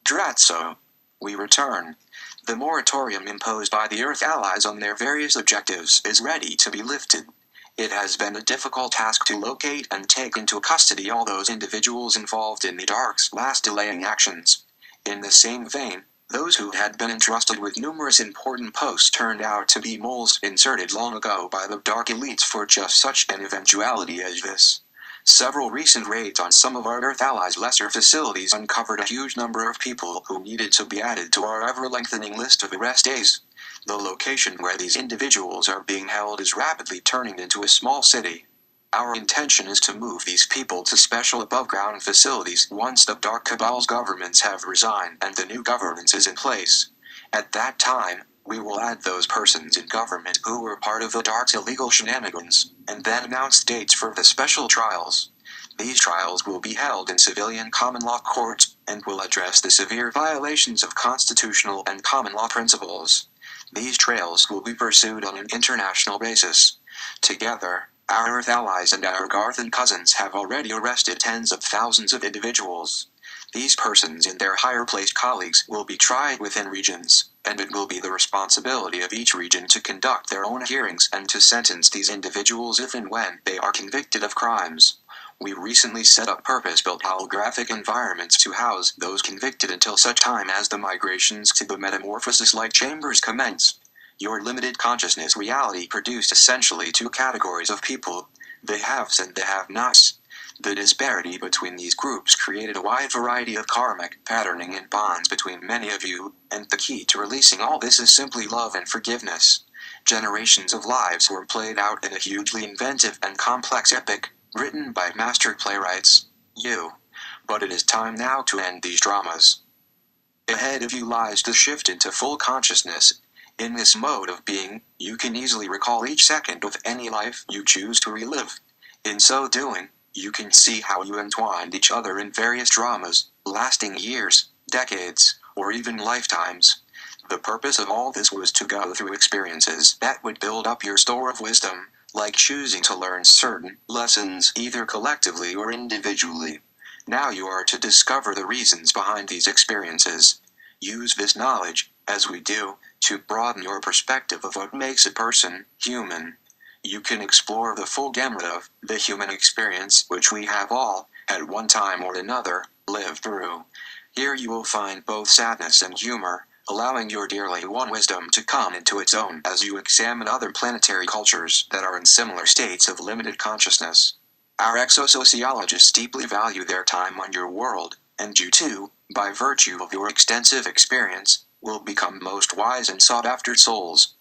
Dratso. We return. The moratorium imposed by the Earth allies on their various objectives is ready to be lifted. It has been a difficult task to locate and take into custody all those individuals involved in the Dark's last delaying actions. In the same vein, those who had been entrusted with numerous important posts turned out to be moles inserted long ago by the Dark elites for just such an eventuality as this. Several recent raids on some of our Earth allies' lesser facilities uncovered a huge number of people who needed to be added to our ever-lengthening list of arrest days. The location where these individuals are being held is rapidly turning into a small city. Our intention is to move these people to special above-ground facilities once the Dark Cabal's governments have resigned and the new governance is in place. At that time, we will add those persons in government who were part of the Dark's illegal shenanigans, and then announce dates for the special trials. These trials will be held in civilian common law courts, and will address the severe violations of constitutional and common law principles. These trials will be pursued on an international basis. Together, our Earth allies and our Garthan cousins have already arrested tens of thousands of individuals. These persons and their higher-placed colleagues will be tried within regions, and it will be the responsibility of each region to conduct their own hearings and to sentence these individuals if and when they are convicted of crimes. We recently set up purpose-built holographic environments to house those convicted until such time as the migrations to the metamorphosis-like chambers commence. Your limited consciousness reality produced essentially two categories of people, the haves and the have-nots. The disparity between these groups created a wide variety of karmic patterning and bonds between many of you, and the key to releasing all this is simply love and forgiveness. Generations of lives were played out in a hugely inventive and complex epic, written by master playwrights, you. But it is time now to end these dramas. Ahead of you lies the shift into full consciousness. In this mode of being, you can easily recall each second of any life you choose to relive. In so doing, you can see how you entwined each other in various dramas, lasting years, decades, or even lifetimes. The purpose of all this was to go through experiences that would build up your store of wisdom, like choosing to learn certain lessons either collectively or individually. Now you are to discover the reasons behind these experiences. Use this knowledge, as we do, to broaden your perspective of what makes a person human. You can explore the full gamut of the human experience which we have all, at one time or another, lived through. Here you will find both sadness and humor, allowing your dearly won wisdom to come into its own as you examine other planetary cultures that are in similar states of limited consciousness. Our exosociologists deeply value their time on your world, and you too, by virtue of your extensive experience, will become most wise and sought-after souls.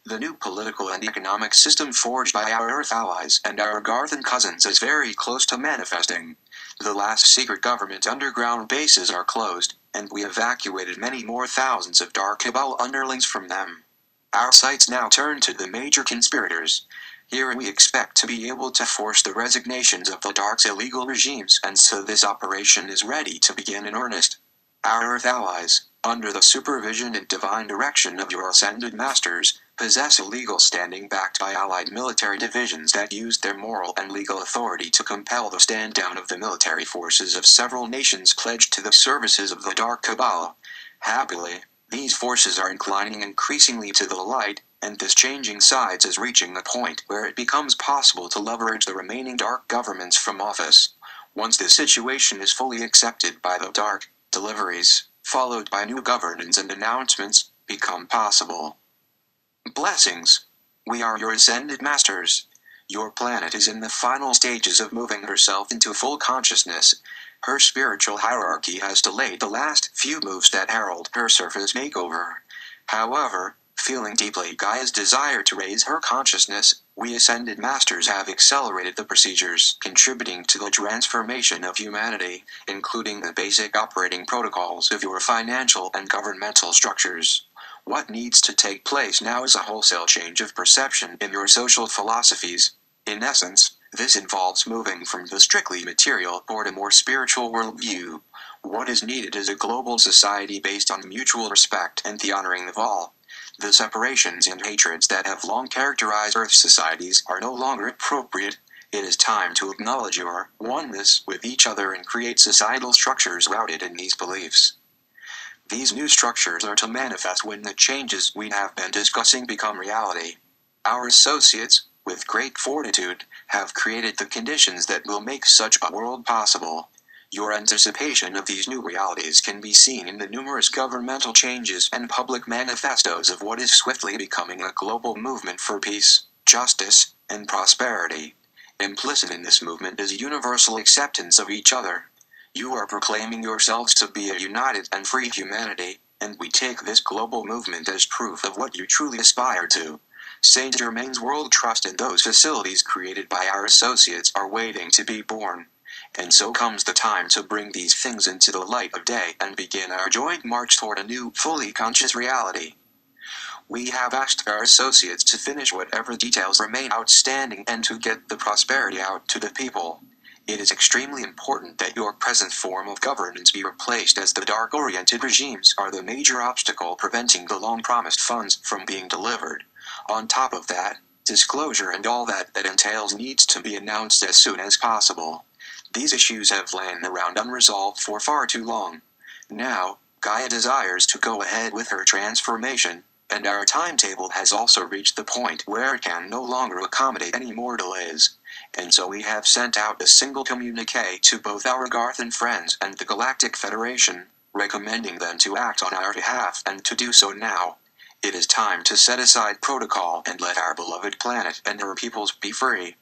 The new political and economic system forged by our Earth allies and our Garthan cousins is very close to manifesting. The last secret government underground bases are closed, and we evacuated many more thousands of Dark Cabal underlings from them. Our sights now turn to the major conspirators. Here we expect to be able to force the resignations of the Dark's illegal regimes, and so this operation is ready to begin in earnest. Our Earth allies, under the supervision and divine direction of your ascended masters, possess a legal standing backed by allied military divisions that used their moral and legal authority to compel the stand-down of the military forces of several nations pledged to the services of the Dark Cabal. Happily, these forces are inclining increasingly to the light, and this changing sides is reaching a point where it becomes possible to leverage the remaining Dark governments from office. Once this situation is fully accepted by the Dark, deliveries, followed by new governance and announcements, become possible. Blessings. We are your ascended masters. Your planet is in the final stages of moving herself into full consciousness. Her spiritual hierarchy has delayed the last few moves that herald her surface makeover. However, feeling deeply Gaia's desire to raise her consciousness, we ascended masters have accelerated the procedures contributing to the transformation of humanity, including the basic operating protocols of your financial and governmental structures. What needs to take place now is a wholesale change of perception in your social philosophies. In essence, this involves moving from the strictly material toward a more spiritual worldview. What is needed is a global society based on mutual respect and the honoring of all. The separations and hatreds that have long characterized Earth societies are no longer appropriate. It is time to acknowledge your oneness with each other and create societal structures rooted in these beliefs. These new structures are to manifest when the changes we have been discussing become reality. Our associates, with great fortitude, have created the conditions that will make such a world possible. Your anticipation of these new realities can be seen in the numerous governmental changes and public manifestos of what is swiftly becoming a global movement for peace, justice, and prosperity. Implicit in this movement is universal acceptance of each other. You are proclaiming yourselves to be a united and free humanity, and we take this global movement as proof of what you truly aspire to. Saint Germain's World Trust and those facilities created by our associates are waiting to be born. And so comes the time to bring these things into the light of day and begin our joint march toward a new, fully conscious reality. We have asked our associates to finish whatever details remain outstanding and to get the prosperity out to the people. It is extremely important that your present form of governance be replaced, as the dark-oriented regimes are the major obstacle preventing the long-promised funds from being delivered. On top of that, disclosure and all that entails needs to be announced as soon as possible. These issues have lain around unresolved for far too long. Now, Gaia desires to go ahead with her transformation, and our timetable has also reached the point where it can no longer accommodate any more delays. And so we have sent out a single communiqué to both our Garthan friends and the Galactic Federation, recommending them to act on our behalf and to do so now. It is time to set aside protocol and let our beloved planet and her peoples be free.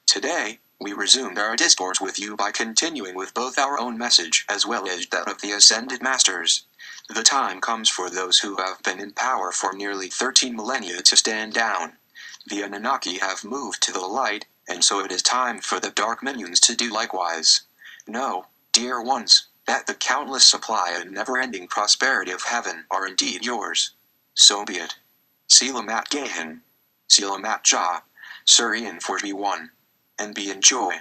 Today, we resumed our discourse with you by continuing with both our own message as well as that of the Ascended Masters. The time comes for those who have been in power for nearly 13 millennia to stand down. The Anunnaki have moved to the light, and so it is time for the Dark Minions to do likewise. Know, dear ones, that the countless supply and never-ending prosperity of heaven are indeed yours. So be it. Selamat Gahan. Selamat Ja. Surian 41. And be in joy.